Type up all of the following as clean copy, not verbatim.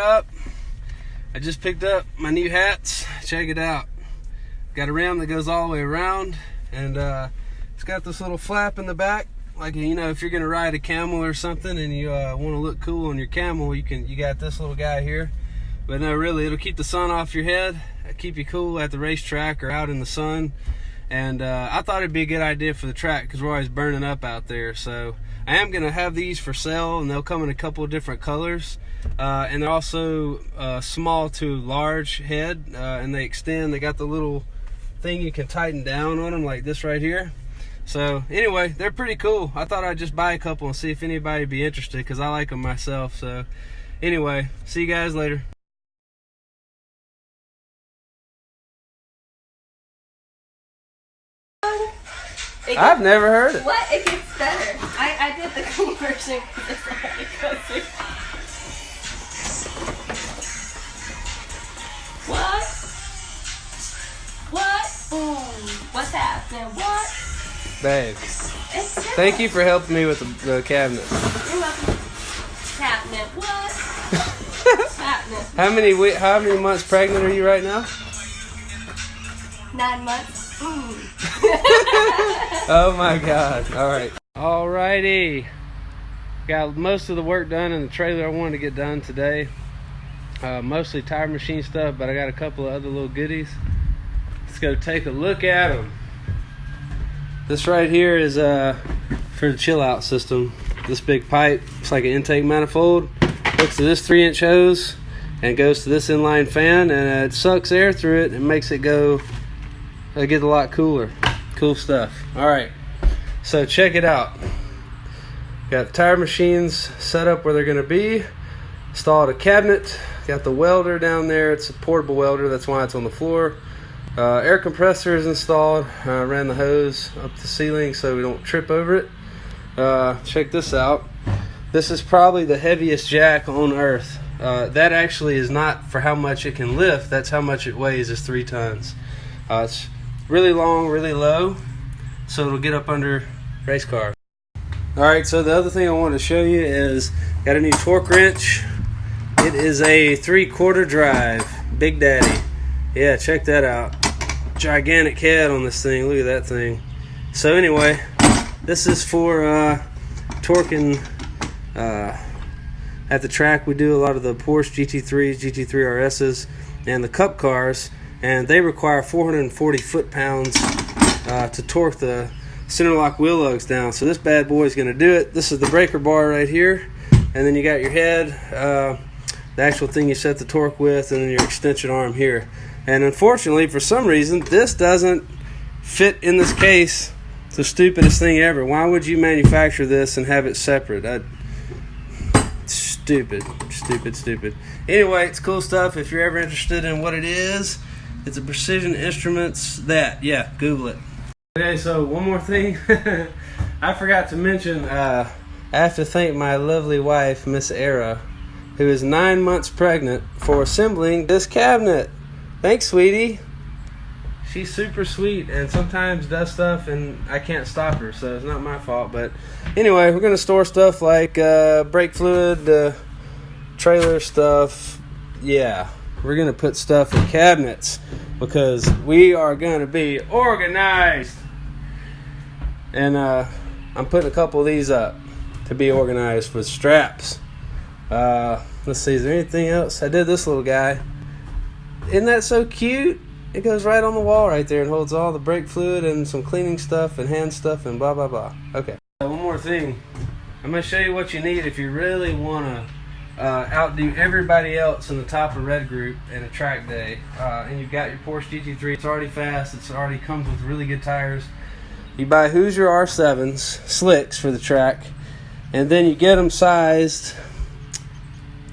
Up, I just picked up my new hats. Check it out. Got a rim that goes all the way around, and it's got this little flap in the back. Like, you know, if you're gonna ride a camel or something and you want to look cool on your camel, you got this little guy here. But no, really, it'll keep the sun off your head, keep you cool at the racetrack or out in the sun. And I thought it'd be a good idea for the track because we're always burning up out there. So I am gonna have these for sale, and they'll come in a couple of different colors. And they're also small to large head, and they extend. They got the little thing you can tighten down on them, like this right here. So anyway, they're pretty cool. I thought I'd just buy a couple and see if anybody would be interested, because I like them myself. So anyway, see you guys later. I've never heard it. What? It gets better. I did the conversion because it's already goes. What? What? Boom. What's happening? What? Babe. It's different. Thank you for helping me with the cabinet. You're welcome. Happening. What? Happening. How many months pregnant are you right now? 9 months. Oh my God. All right. Alrighty. Got most of the work done in the trailer I wanted to get done today. Mostly tire machine stuff, but I got a couple of other little goodies. Let's go take a look at them. This right here is for the chill out system. This big pipe, it's like an intake manifold. Hooks to this 3-inch hose and goes to this inline fan, and it sucks air through it and makes it get a lot cooler. Cool stuff. All right, so check it out. Got the tire machines set up where they're going to be. Installed a cabinet. Got the welder down there. It's a portable welder, that's why it's on the floor. Air compressor is installed. Ran the hose up the ceiling so we don't trip over it. Check this out. This is probably the heaviest jack on earth. That actually is not for how much it can lift. That's how much it weighs, is 3 tons. It's really long, really low, so it'll get up under race car. Alright, so the other thing I want to show you is got a new torque wrench. It is a 3/4 drive, Big Daddy. Yeah, check that out. Gigantic head on this thing. Look at that thing. So anyway, this is for torquing at the track. We do a lot of the Porsche GT3s, GT3 RSs, and the Cup cars, and they require 440 foot-pounds to torque the center lock wheel lugs down. So this bad boy is going to do it. This is the breaker bar right here, and then you got your head, the actual thing you set the torque with, and then your extension arm here. And unfortunately, for some reason, this doesn't fit in this case. It's the stupidest thing ever. Why would you manufacture this and have it separate? Stupid. Anyway, it's cool stuff. If you're ever interested in what it is, it's a Precision Instruments yeah, Google it. Okay, so one more thing. I forgot to mention, I have to thank my lovely wife, Miss Era, who is 9 months pregnant, for assembling this cabinet. Thanks, sweetie. She's super sweet and sometimes does stuff and I can't stop her, so it's not my fault. But anyway, we're going to store stuff like brake fluid, trailer stuff. Yeah, we're going to put stuff in cabinets because we are going to be organized. And I'm putting a couple of these up to be organized with straps. Let's see, is there anything else? I did this little guy. Isn't that so cute? It goes right on the wall right there and holds all the brake fluid and some cleaning stuff and hand stuff and blah, blah, blah. Okay. One more thing. I'm going to show you what you need if you really want to outdo everybody else in the top of Red Group in a track day. And you've got your Porsche GT3. It's already fast. It already comes with really good tires. You buy Hoosier R7s, slicks for the track, and then you get them sized.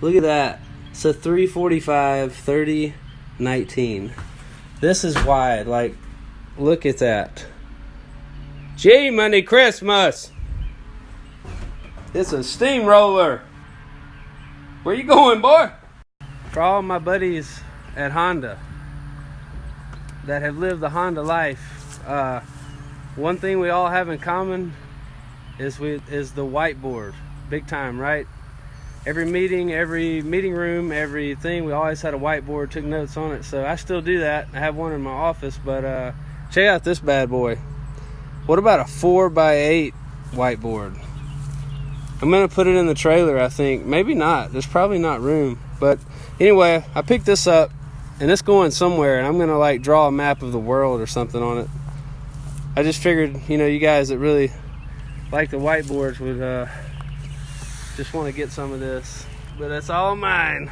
Look at that. It's a 345 30 19. This is wide. Like, look at that. Gee, Monday Christmas. It's a steamroller. Where you going, boy? For all my buddies at Honda that have lived the Honda life, one thing we all have in common is the whiteboard. Big time, right? every meeting room, everything, we always had a whiteboard, took notes on it. So I still do that. I have one in my office, but check out this bad boy. What about a 4x8 whiteboard? I'm gonna put it in the trailer, I think. Maybe not, there's probably not room. But anyway, I picked this up and it's going somewhere, and I'm gonna like draw a map of the world or something on it. I just figured, you know, you guys that really like the whiteboards would just want to get some of this, but it's all mine.